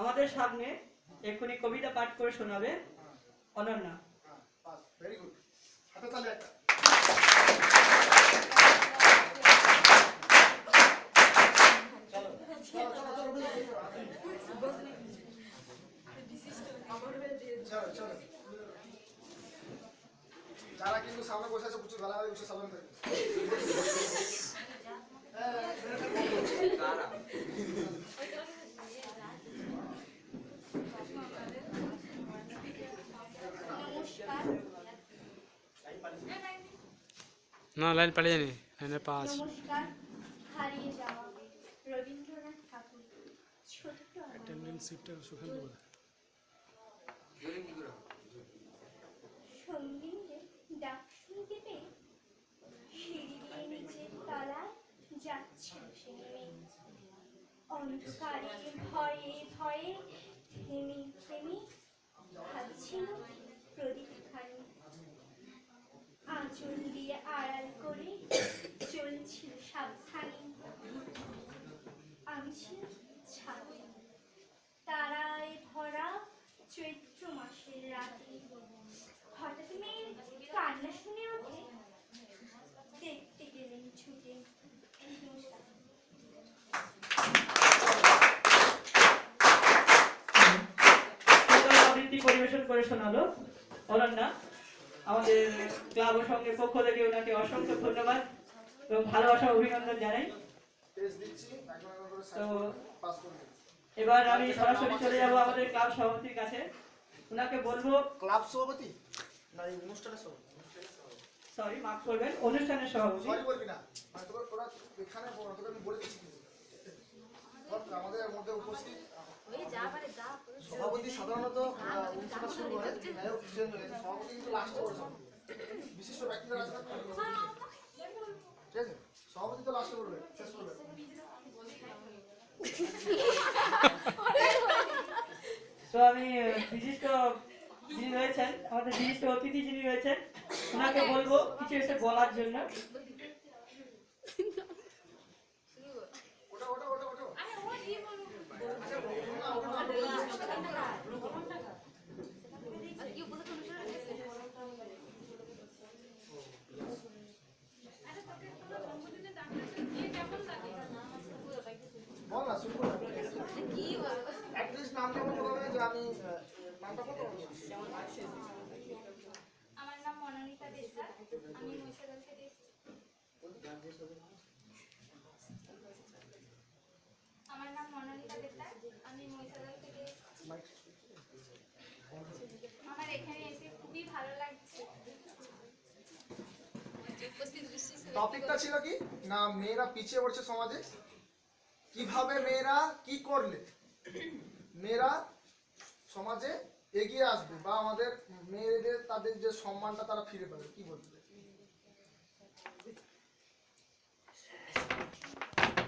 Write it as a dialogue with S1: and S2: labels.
S1: আমাদের সামনে এক্ষুনি কবিতা পাঠ করে শোনাবে অনন্যা।
S2: ভেরি গুড, হাতে তালি একটা। যারা কিন্তু সামনে বসে আছে প্রচুর গালাগালি উঠছে সালাম করে।
S3: না লাইন পালিয়ে নি লাইনের পাঁচ।
S4: নমস্কার। হারিয়ে যাওয়া রবীন্দ্রনাথ ঠাকুর। ছোট্ট
S3: অ্যাটেন্ডেন্স সিটটা সুখান্ত বলে।
S4: সঙ্গীতে ডাক শুনতে পেয়ে সিঁড়ি দিয়ে নিচের তলায় যাচ্ছিল সে নেমে। অন্ধকারে ভয়ে ভয়ে থেমে থেমে ভাবছিল প্রদীপখানি। আঁচল দিয়ে আড়াল করে চলছিল সাবধানে। আমি ছিলাম ছাদে, তারায় ভরা চৈত্র মাসের রাতে। হঠাৎ মেয়ের কান্না শুনে ওঠে, দেখতে গেলেন ছুটে।
S1: আবৃত্তি পরিবেশন করে শোনালো অনন্যা। আমাদের ক্লাব ও সঙ্গে পক্ষ থেকে ওনাকে অসংখ্য ধন্যবাদ এবং ভালোবাসা অভিনন্দন জানাই। তো এবার আমি সরাসরি চলে যাব আমাদের ক্লাব সভাপতির কাছে। ওনাকে বলবো,
S2: ক্লাব সভাপতি না এই অনুষ্ঠানের সভাপতি?
S1: সরি মাফ করবেন, অনুষ্ঠানের সভাপতি।
S2: সরি বলবি না, মানে তোরা এখানে তোকে আমি বলে দিচ্ছি আমাদের মধ্যে উপস্থিত সভাপতি সাধারণত অনুষ্ঠানটা শুরু করে, সভাপতি কিন্তু লাস্টে বলছে। বিশিষ্ট ব্যক্তিরা আছে না, ঠিক আছে? সভাপতি তো লাস্টে বলবে, শেষ করবে।
S1: তো আমি বিশিষ্ট যিনি রয়েছেন, আমাদের বিশিষ্ট অতিথি যিনি রয়েছেন, ওনাকে বলবো কিছু এসে বলার জন্য।
S2: বল না, শুরু করো। অ্যাটলিস্ট নামটা বলতে হবে যে আমি নামটা বলতে হবে।
S4: আমার নাম মনোনীতা দেশাই, আমি মহিষাদল থেকে এসেছি। আমার নাম মনোনীতা দেশাই, আমি মহিষাদল থেকে এসেছি। আমার এখানে এসে খুবই ভালো লাগছে।
S2: টপিকটা ছিল কি না, মেয়েরা পিছিয়ে পড়ছে সমাজে, কিভাবে মেয়েরা কি করলে মেয়েরা সমাজে এগিয়ে আসবে বা আমাদের মেয়েদের তাদের যে সম্মানটা তারা ফিরে পাবে, কি বলতে